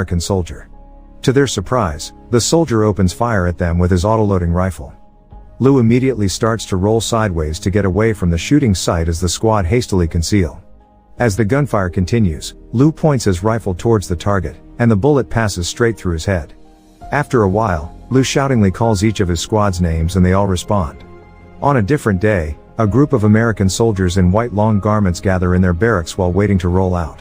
American soldier. To their surprise, the soldier opens fire at them with his autoloading rifle. Lu immediately starts to roll sideways to get away from the shooting site as the squad hastily conceal. As the gunfire continues, Lu points his rifle towards the target, and the bullet passes straight through his head. After a while, Lu shoutingly calls each of his squad's names and they all respond. On a different day, a group of American soldiers in white long garments gather in their barracks while waiting to roll out.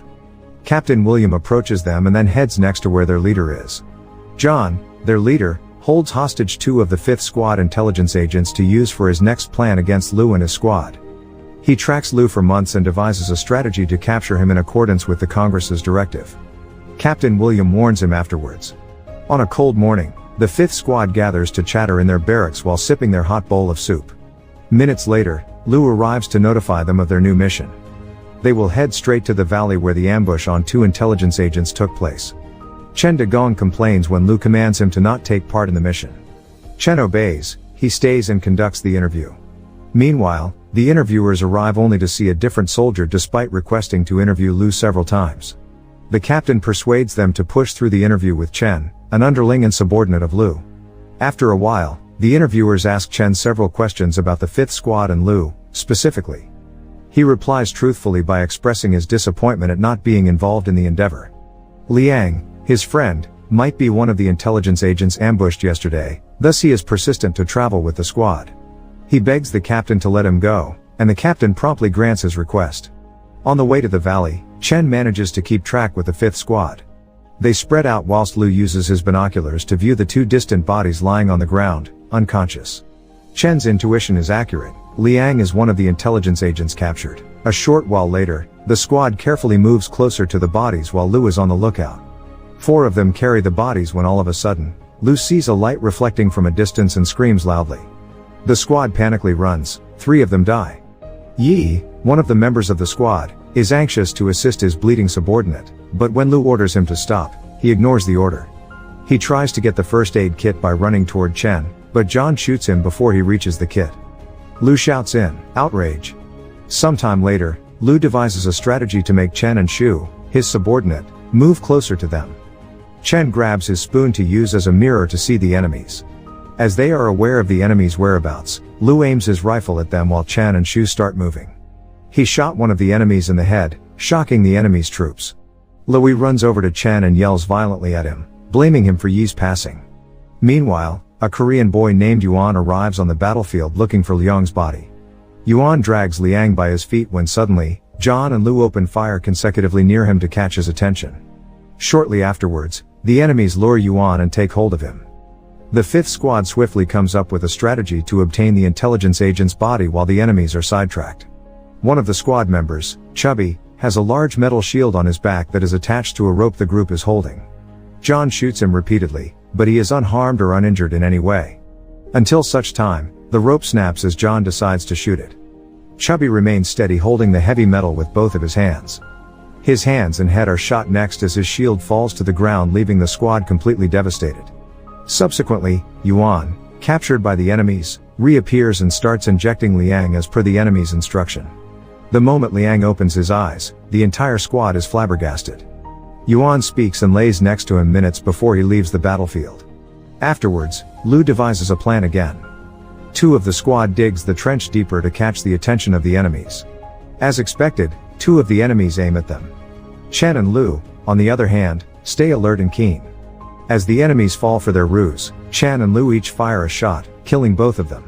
Captain William approaches them and then heads next to where their leader is. John, their leader, holds hostage 2 of the 5th Squad intelligence agents to use for his next plan against Lu and his squad. He tracks Lu for months and devises a strategy to capture him in accordance with the Congress's directive. Captain William warns him afterwards. On a cold morning, the 5th Squad gathers to chatter in their barracks while sipping their hot bowl of soup. Minutes later, Lu arrives to notify them of their new mission. They will head straight to the valley where the ambush on 2 intelligence agents took place. Chen Dagong complains when Lu commands him to not take part in the mission. Chen obeys, he stays and conducts the interview. Meanwhile, the interviewers arrive only to see a different soldier despite requesting to interview Lu several times. The captain persuades them to push through the interview with Chen, an underling and subordinate of Lu. After a while, the interviewers ask Chen several questions about the 5th Squad and Lu, specifically. He replies truthfully by expressing his disappointment at not being involved in the endeavor. Liang, his friend, might be one of the intelligence agents ambushed yesterday, thus he is persistent to travel with the squad. He begs the captain to let him go, and the captain promptly grants his request. On the way to the valley, Chen manages to keep track with the 5th Squad. They spread out whilst Lu uses his binoculars to view the 2 distant bodies lying on the ground, unconscious. Chen's intuition is accurate. Liang is one of the intelligence agents captured. A short while later, the squad carefully moves closer to the bodies while Lu is on the lookout. 4 of them carry the bodies when all of a sudden, Lu sees a light reflecting from a distance and screams loudly. The squad panically runs, 3 of them die. Yi, one of the members of the squad, is anxious to assist his bleeding subordinate, but when Lu orders him to stop, he ignores the order. He tries to get the first aid kit by running toward Chen, but John shoots him before he reaches the kit. Lu shouts in outrage. Sometime later, Lu devises a strategy to make Chen and Shu, his subordinate, move closer to them. Chen grabs his spoon to use as a mirror to see the enemies. As they are aware of the enemy's whereabouts, Lu aims his rifle at them while Chen and Shu start moving. He shot one of the enemies in the head, shocking the enemy's troops. Lui runs over to Chen and yells violently at him, blaming him for Yi's passing. Meanwhile, a Korean boy named Yuan arrives on the battlefield looking for Liang's body. Yuan drags Liang by his feet when suddenly, John and Lu open fire consecutively near him to catch his attention. Shortly afterwards, the enemies lure Yuan and take hold of him. The 5th Squad swiftly comes up with a strategy to obtain the intelligence agent's body while the enemies are sidetracked. One of the squad members, Chubby, has a large metal shield on his back that is attached to a rope the group is holding. John shoots him repeatedly, but he is unharmed or uninjured in any way. Until such time, the rope snaps as John decides to shoot it. Chubby remains steady holding the heavy metal with both of his hands. His hands and head are shot next as his shield falls to the ground, leaving the squad completely devastated. Subsequently, Yuan, captured by the enemies, reappears and starts injecting Liang as per the enemy's instruction. The moment Liang opens his eyes, the entire squad is flabbergasted. Yuan speaks and lays next to him minutes before he leaves the battlefield. Afterwards, Lu devises a plan again. 2 of the squad digs the trench deeper to catch the attention of the enemies. As expected, 2 of the enemies aim at them. Chen and Lu, on the other hand, stay alert and keen. As the enemies fall for their ruse, Chen and Lu each fire a shot, killing both of them.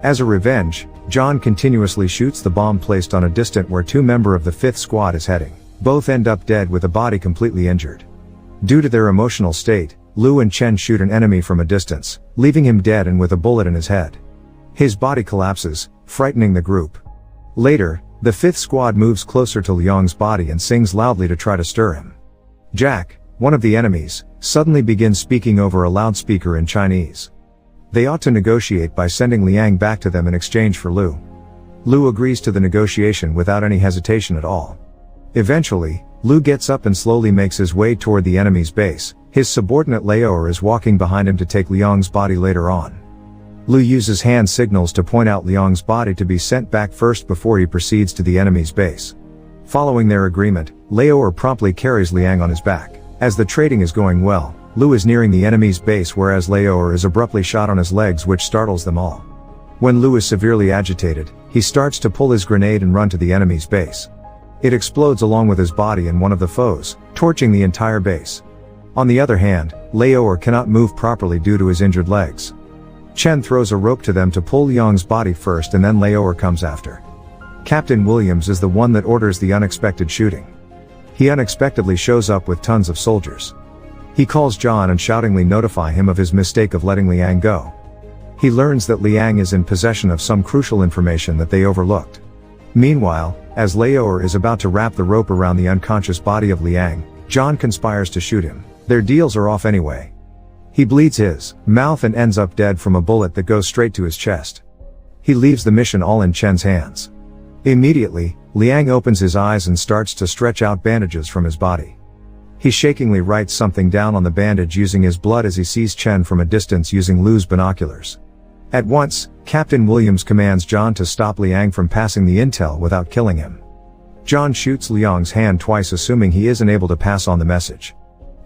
As a revenge, John continuously shoots the bomb placed on a distant where 2 members of the 5th Squad is heading. Both end up dead with the body completely injured. Due to their emotional state, Lu and Chen shoot an enemy from a distance, leaving him dead and with a bullet in his head. His body collapses, frightening the group. Later, the 5th Squad moves closer to Liang's body and sings loudly to try to stir him. Jack, one of the enemies, suddenly begins speaking over a loudspeaker in Chinese. They ought to negotiate by sending Liang back to them in exchange for Lu. Lu agrees to the negotiation without any hesitation at all. Eventually, Lu gets up and slowly makes his way toward the enemy's base. His subordinate Laoer is walking behind him to take Liang's body later on. Lu uses hand signals to point out Liang's body to be sent back first before he proceeds to the enemy's base. Following their agreement, Laoer promptly carries Liang on his back. As the trading is going well, Lu is nearing the enemy's base whereas Laoer is abruptly shot on his legs, which startles them all. When Lu is severely agitated, he starts to pull his grenade and run to the enemy's base. It explodes along with his body and one of the foes, torching the entire base. On the other hand, Laoer cannot move properly due to his injured legs. Chen throws a rope to them to pull Liang's body first and then Laoer comes after. Captain Williams is the one that orders the unexpected shooting. He unexpectedly shows up with tons of soldiers. He calls John and shoutingly notify him of his mistake of letting Liang go. He learns that Liang is in possession of some crucial information that they overlooked. Meanwhile, as Laoer is about to wrap the rope around the unconscious body of Liang, John conspires to shoot him. Their deals are off anyway. He bleeds his mouth and ends up dead from a bullet that goes straight to his chest. He leaves the mission all in Chen's hands. Immediately, Liang opens his eyes and starts to stretch out bandages from his body. He shakingly writes something down on the bandage using his blood as he sees Chen from a distance using Lu's binoculars. At once, Captain Williams commands John to stop Liang from passing the intel without killing him. John shoots Liang's hand twice, assuming he isn't able to pass on the message.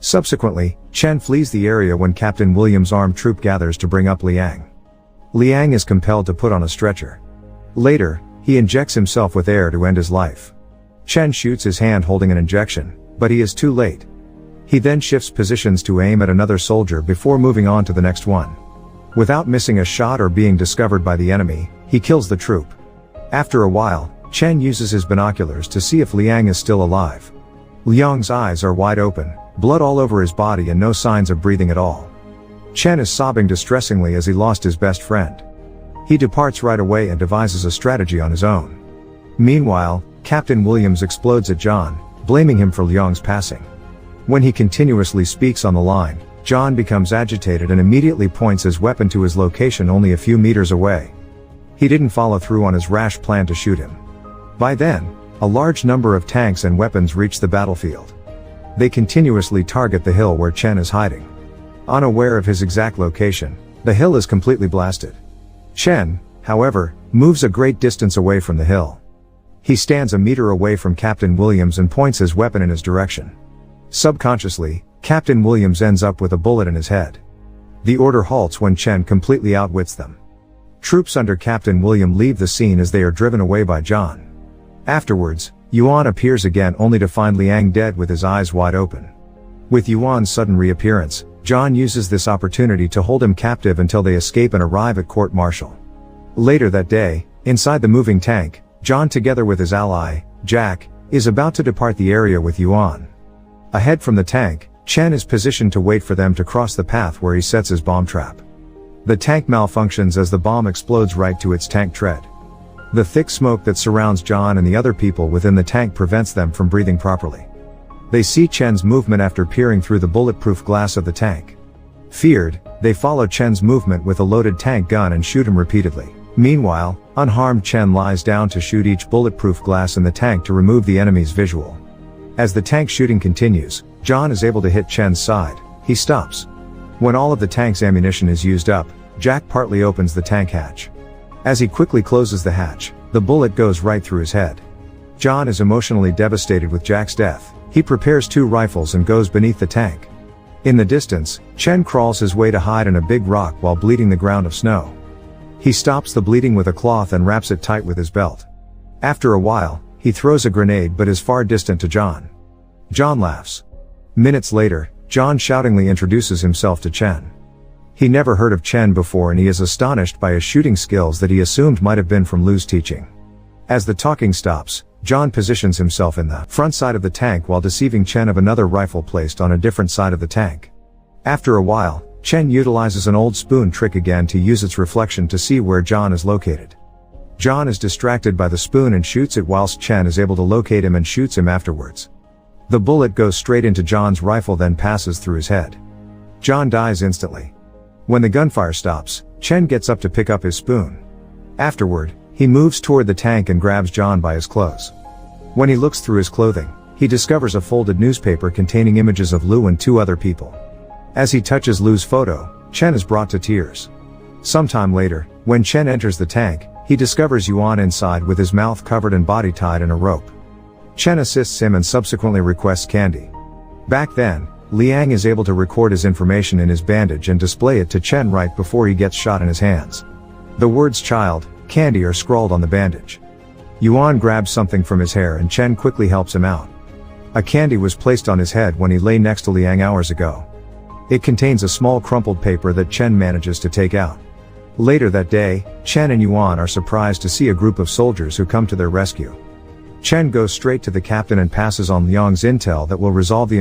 Subsequently, Chen flees the area when Captain Williams' armed troop gathers to bring up Liang. Liang is compelled to put on a stretcher. Later, he injects himself with air to end his life. Chen shoots his hand holding an injection, but he is too late. He then shifts positions to aim at another soldier before moving on to the next one. Without missing a shot or being discovered by the enemy, he kills the troop. After a while, Chen uses his binoculars to see if Liang is still alive. Liang's eyes are wide open, blood all over his body and no signs of breathing at all. Chen is sobbing distressingly as he lost his best friend. He departs right away and devises a strategy on his own. Meanwhile, Captain Williams explodes at John, blaming him for Liang's passing. When he continuously speaks on the line, John becomes agitated and immediately points his weapon to his location only a few meters away. He didn't follow through on his rash plan to shoot him. By then, a large number of tanks and weapons reach the battlefield. They continuously target the hill where Chen is hiding. Unaware of his exact location, the hill is completely blasted. Chen, however, moves a great distance away from the hill. He stands a meter away from Captain Williams and points his weapon in his direction. Subconsciously, Captain Williams ends up with a bullet in his head. The order halts when Chen completely outwits them. Troops under Captain William leave the scene as they are driven away by John. Afterwards, Yuan appears again only to find Liang dead with his eyes wide open. With Yuan's sudden reappearance, John uses this opportunity to hold him captive until they escape and arrive at court-martial. Later that day, inside the moving tank, John together with his ally, Jack, is about to depart the area with Yuan. Ahead from the tank, Chen is positioned to wait for them to cross the path where he sets his bomb trap. The tank malfunctions as the bomb explodes right to its tank tread. The thick smoke that surrounds John and the other people within the tank prevents them from breathing properly. They see Chen's movement after peering through the bulletproof glass of the tank. Feared, they follow Chen's movement with a loaded tank gun and shoot him repeatedly. Meanwhile, unharmed Chen lies down to shoot each bulletproof glass in the tank to remove the enemy's visual. As the tank shooting continues, John is able to hit Chen's side. He stops. When all of the tank's ammunition is used up, Jack partly opens the tank hatch. As he quickly closes the hatch, the bullet goes right through his head. John is emotionally devastated with Jack's death. He prepares 2 rifles and goes beneath the tank. In the distance, Chen crawls his way to hide in a big rock while bleeding the ground of snow. He stops the bleeding with a cloth and wraps it tight with his belt. After a while, he throws a grenade but is far distant to John. John laughs. Minutes later, John shoutingly introduces himself to Chen. He never heard of Chen before and he is astonished by his shooting skills that he assumed might have been from Lu's teaching. As the talking stops, John positions himself in the front side of the tank while deceiving Chen of another rifle placed on a different side of the tank. After a while, Chen utilizes an old spoon trick again to use its reflection to see where John is located. John is distracted by the spoon and shoots it whilst Chen is able to locate him and shoots him afterwards. The bullet goes straight into John's rifle then passes through his head. John dies instantly. When the gunfire stops, Chen gets up to pick up his spoon. Afterward, he moves toward the tank and grabs John by his clothes. When he looks through his clothing, he discovers a folded newspaper containing images of Lu and 2 other people. As he touches Lu's photo, Chen is brought to tears. Sometime later, when Chen enters the tank, he discovers Yuan inside with his mouth covered and body tied in a rope. Chen assists him and subsequently requests candy. Back then, Liang is able to record his information in his bandage and display it to Chen right before he gets shot in his hands. The words child, candy are scrawled on the bandage. Yuan grabs something from his hair and Chen quickly helps him out. A candy was placed on his head when he lay next to Liang hours ago. It contains a small crumpled paper that Chen manages to take out. Later that day, Chen and Yuan are surprised to see a group of soldiers who come to their rescue. Chen goes straight to the captain and passes on Liang's intel that will resolve the